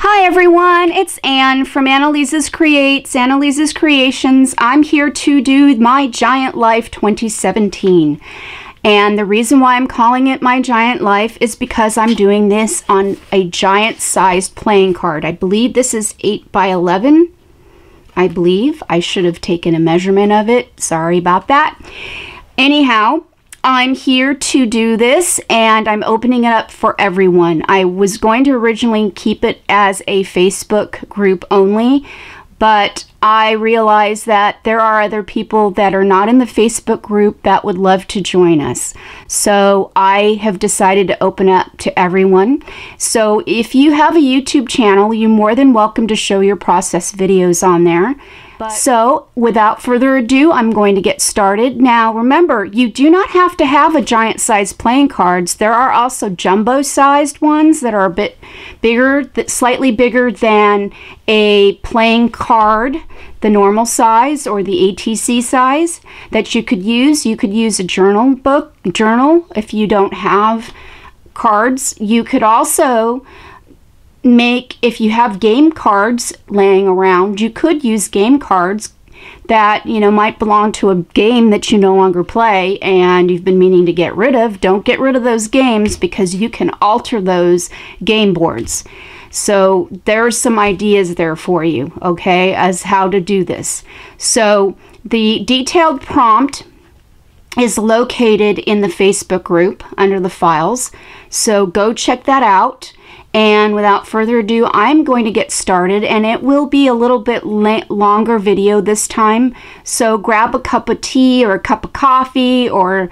Hi everyone, it's Anne from Annalisa's Creations. I'm here to do my Giant Life 2017. And the reason why I'm calling it my Giant Life is because I'm doing this on a giant sized playing card. I believe this is 8 by 11. I believe I should have taken a measurement of it. Sorry about that. Anyhow, I'm here to do this and I'm opening it up for everyone. I was going to originally keep it as a Facebook group only, but I realized that there are other people that are not in the Facebook group that would love to join us. So I have decided to open up to everyone. So if you have a YouTube channel, you're more than welcome to show your process videos on there. So without further ado, I'm going to get started. Now remember, you do not have to have a giant size playing cards. There are also jumbo sized ones that are a bit bigger, slightly bigger than a playing card, the normal size or the ATC size that you could use. You could use a journal if you don't have cards. You could also if you have game cards laying around, you could use game cards that, might belong to a game that you no longer play and you've been meaning to get rid of. Don't get rid of those games because you can alter those game boards. So there's some ideas there for you, okay, as how to do this. So the detailed prompt is located in the Facebook group under the files. So go check that out. And without further ado, I'm going to get started, and it will be a little bit longer video this time. So grab a cup of tea or a cup of coffee, or,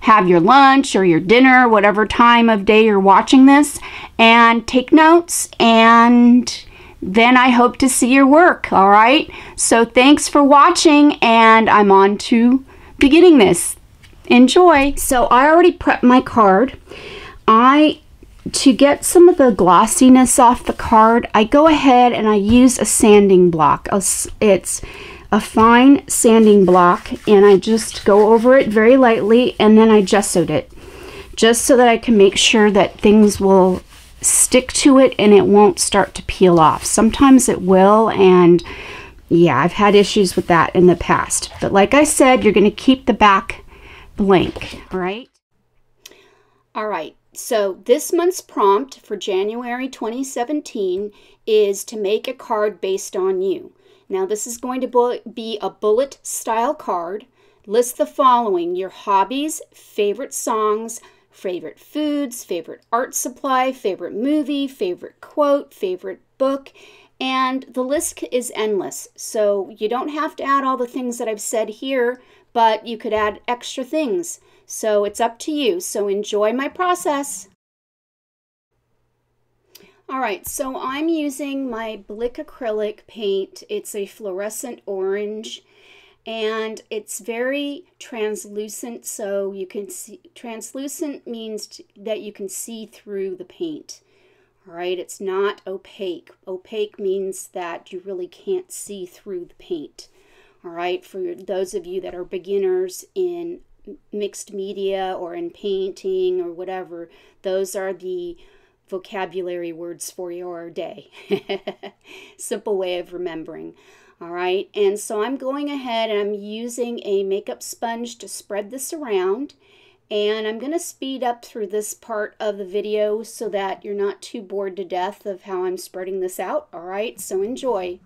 have your lunch or your dinner, whatever time of day you're watching this, and take notes, and then I hope to see your work, all right? So thanks for watching, and I'm on to beginning this. Enjoy. So I already prepped my card. To get some of the glossiness off the card, I go ahead and I use a sanding block. It's a fine sanding block, and I just go over it very lightly, and then I gessoed it just so that I can make sure that things will stick to it and it won't start to peel off. Sometimes it will, and yeah, I've had issues with that in the past. But like I said, you're going to keep the back blank, all right? All right. So this month's prompt for January 2017 is to make a card based on you. Now this is going to be a bullet style card. List the following: your hobbies, favorite songs, favorite foods, favorite art supply, favorite movie, favorite quote, favorite book, and the list is endless. So you don't have to add all the things that I've said here, but you could add extra things. So it's up to you. So enjoy my process. All right, so I'm using my Blick acrylic paint. It's a fluorescent orange, and it's very translucent, so you can see. Translucent means that you can see through the paint. All right, it's not opaque. Opaque means that you really can't see through the paint. All right, for those of you that are beginners in mixed media or in painting or whatever, those are the vocabulary words for your day. Simple way of remembering. All right, and so I'm going ahead and I'm using a makeup sponge to spread this around, and I'm going to speed up through this part of the video so that you're not too bored to death of how I'm spreading this out. All right, so enjoy.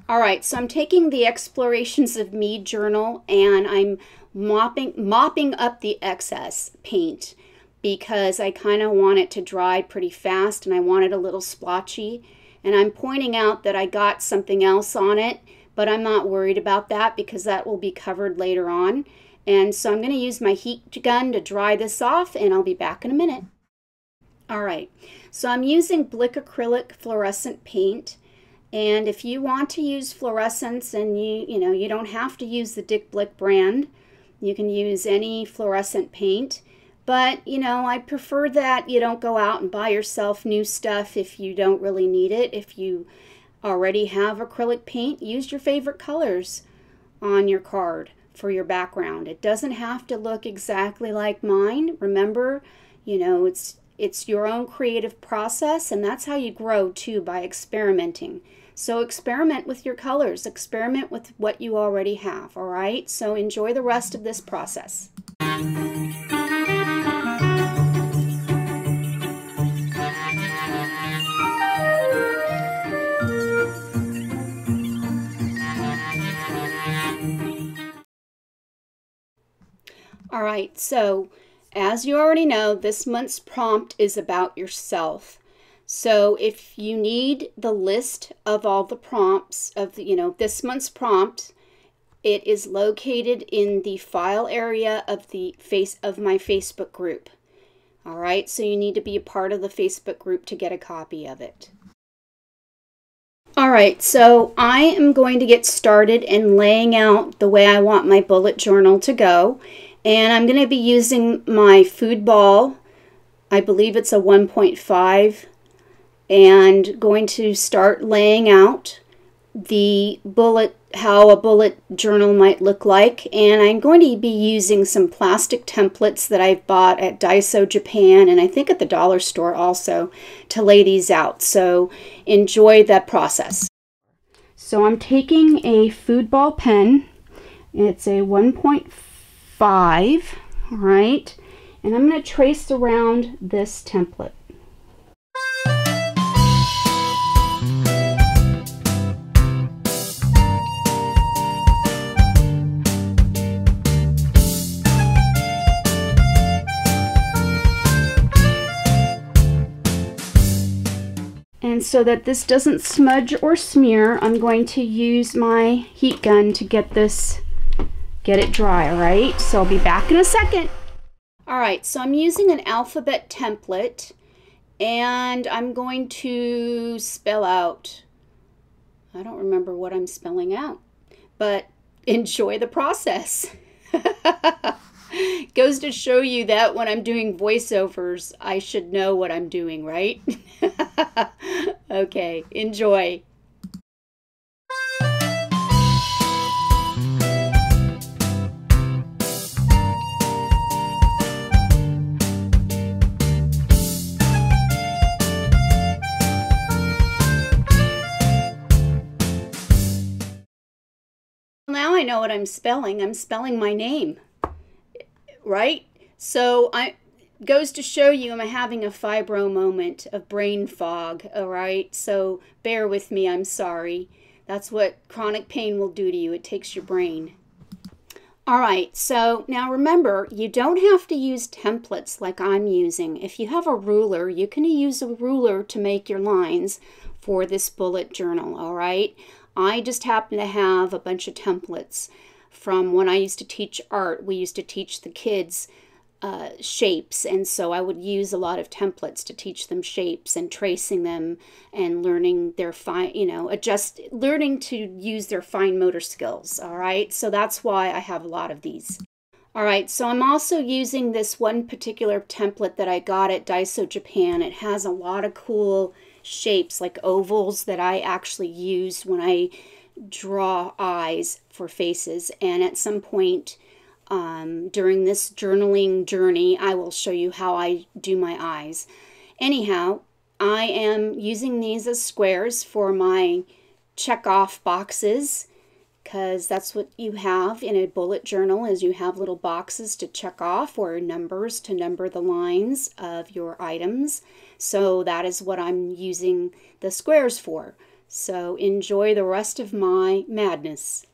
All right, so I'm taking the Explorations of Me journal and I'm mopping up the excess paint because I kind of want it to dry pretty fast and I want it a little splotchy. And I'm pointing out that I got something else on it, but I'm not worried about that because that will be covered later on. And so I'm going to use my heat gun to dry this off, and I'll be back in a minute. All right, so I'm using Blick acrylic fluorescent paint. And if you want to use fluorescents, and you don't have to use the Dick Blick brand, you can use any fluorescent paint. But I prefer that you don't go out and buy yourself new stuff if you don't really need it. If you already have acrylic paint, use your favorite colors on your card for your background. It doesn't have to look exactly like mine. Remember, It's your own creative process, and that's how you grow too, by experimenting. So experiment with your colors, experiment with what you already have, all right? So enjoy the rest of this process. All right, so as you already know, this month's prompt is about yourself. So if you need the list of all the prompts of this month's prompt, it is located in the file area of my Facebook group. All right, so you need to be a part of the Facebook group to get a copy of it. All right, so I am going to get started in laying out the way I want my bullet journal to go. And I'm going to be using my food ball. I believe it's a 1.5, and going to start laying out how a bullet journal might look like. And I'm going to be using some plastic templates that I've bought at Daiso Japan, and I think at the dollar store also, to lay these out. So enjoy that process. So I'm taking a food ball pen. It's a 1.5. All right, and I'm going to trace around this template. And so that this doesn't smudge or smear, I'm going to use my heat gun to get it dry, all right? So I'll be back in a second. All right, so I'm using an alphabet template, and I'm going to spell out, I don't remember what I'm spelling out, but enjoy the process. Goes to show you that when I'm doing voiceovers, I should know what I'm doing, right? Okay, enjoy. Now I know what I'm spelling. I'm spelling my name, right? So goes to show you I'm having a fibro moment of brain fog, all right? So bear with me, I'm sorry. That's what chronic pain will do to you. It takes your brain. All right, so now remember, you don't have to use templates like I'm using. If you have a ruler, you can use a ruler to make your lines for this bullet journal, all right? I just happen to have a bunch of templates from when I used to teach art. We used to teach the kids shapes, and so I would use a lot of templates to teach them shapes and tracing them and learning their learning to use their fine motor skills, all right? So that's why I have a lot of these. All right, so I'm also using this one particular template that I got at Daiso Japan. It has a lot of cool shapes like ovals that I actually use when I draw eyes for faces, and at some point during this journaling journey I will show you how I do my eyes. Anyhow, I am using these as squares for my check off boxes, because that's what you have in a bullet journal, is you have little boxes to check off or numbers to number the lines of your items. So that is what I'm using the squares for. So enjoy the rest of my madness.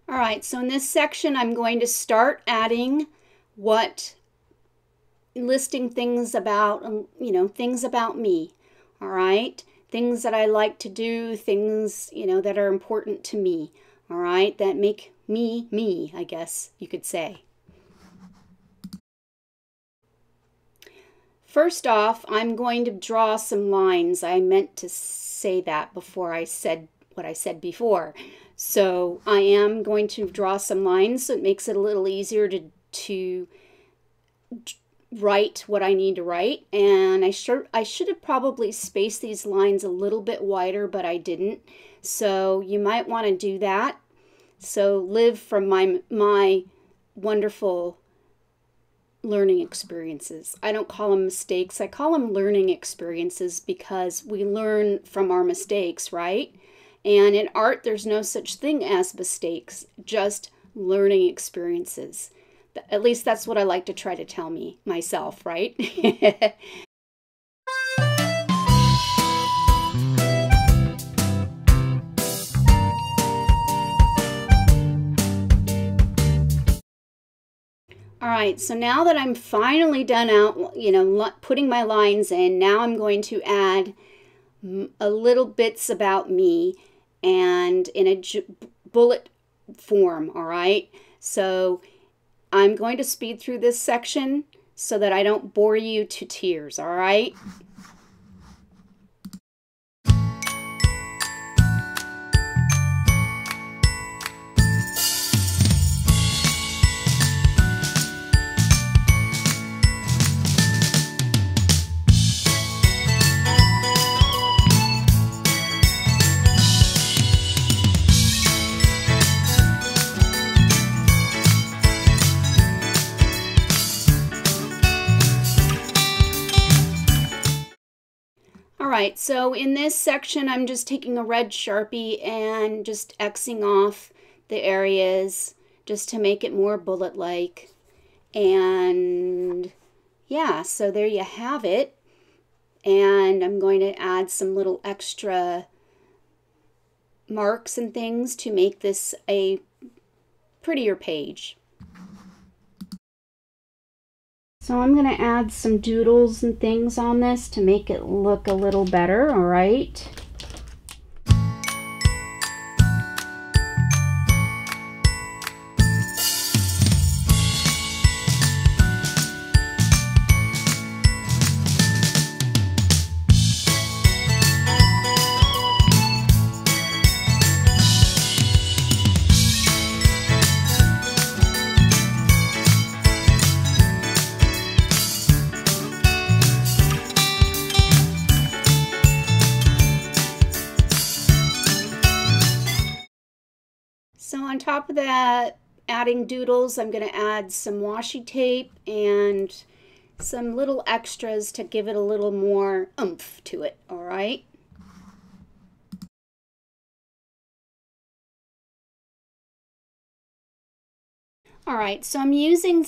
All right, so in this section I'm going to start adding listing things about, things about me, all right? Things that I like to do, things, that are important to me, all right? That make me, me, I guess you could say. First off, I'm going to draw some lines. I meant to say that before I said what I said before. So I am going to draw some lines so it makes it a little easier to write what I need to write. And I should have probably spaced these lines a little bit wider, but I didn't. So you might want to do that. So live from my wonderful learning experiences. I don't call them mistakes. I call them learning experiences because we learn from our mistakes, right? And in art, there's no such thing as mistakes, just learning experiences. At least that's what I like to try to tell myself, right? All right, so now that I'm finally done out, putting my lines in, now I'm going to add a little bits about me and in a bullet form, all right? So I'm going to speed through this section so that I don't bore you to tears, all right? Alright, so in this section I'm just taking a red Sharpie and just Xing off the areas just to make it more bullet-like. And yeah, so there you have it. And I'm going to add some little extra marks and things to make this a prettier page. So I'm going to add some doodles and things on this to make it look a little better, all right? So on top of that, adding doodles, I'm going to add some washi tape and some little extras to give it a little more oomph to it, all right? All right, so I'm using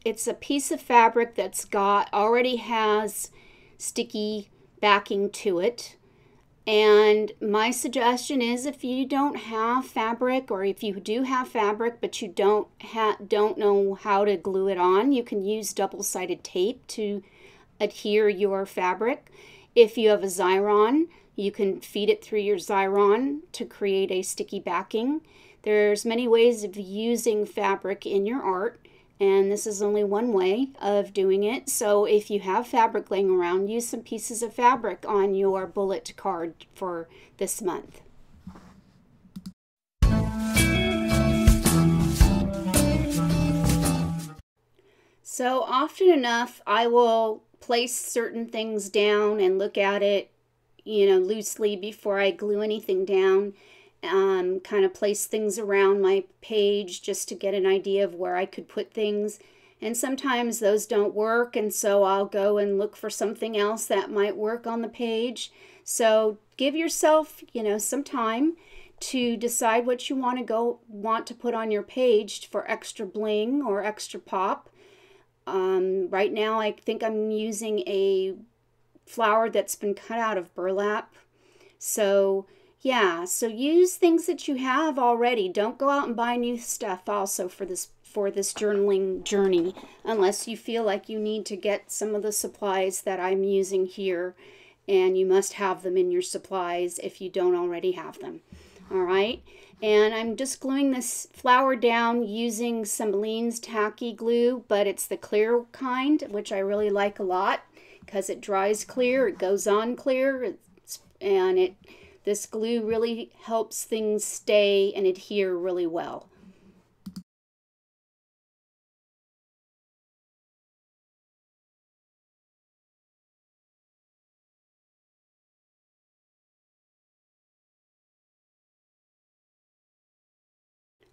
it's a piece of fabric that's already has sticky backing to it. And my suggestion is if you don't have fabric, or if you do have fabric but you don't know how to glue it on, you can use double-sided tape to adhere your fabric. If you have a Xyron, you can feed it through your Xyron to create a sticky backing. There's many ways of using fabric in your art, and this is only one way of doing it. So if you have fabric laying around, use some pieces of fabric on your bullet card for this month. So often enough, I will place certain things down and look at it, loosely before I glue anything down. Kind of place things around my page just to get an idea of where I could put things. And sometimes those don't work, and so I'll go and look for something else that might work on the page. So give yourself, some time to decide what you want to put on your page for extra bling or extra pop. Right now I think I'm using a flower that's been cut out of burlap. So yeah, so use things that you have already. Don't go out and buy new stuff also for this journaling journey, unless you feel like you need to get some of the supplies that I'm using here, and you must have them in your supplies if you don't already have them. All right, and I'm just gluing this flower down using some Lean's tacky glue, but it's the clear kind, which I really like a lot because it dries clear, it goes on clear, and this glue really helps things stay and adhere really well.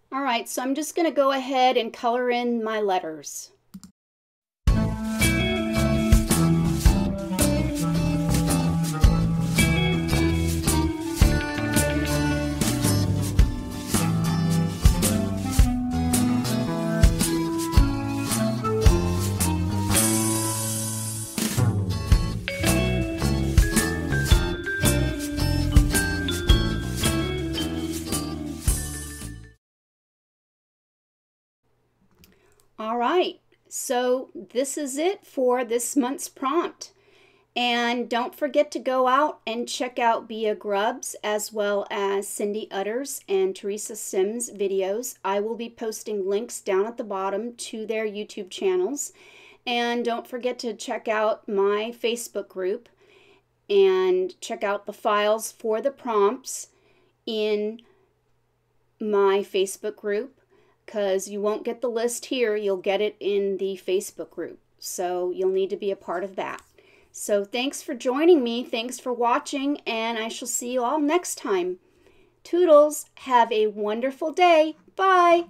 All right, so I'm just going to go ahead and color in my letters. All right, so this is it for this month's prompt. And don't forget to go out and check out Bea Grubbs as well as Cindy Utters and Teresa Sims videos. I will be posting links down at the bottom to their YouTube channels. And don't forget to check out my Facebook group and check out the files for the prompts in my Facebook group, because you won't get the list here, you'll get it in the Facebook group. So you'll need to be a part of that. So thanks for joining me, thanks for watching, and I shall see you all next time. Toodles, have a wonderful day. Bye!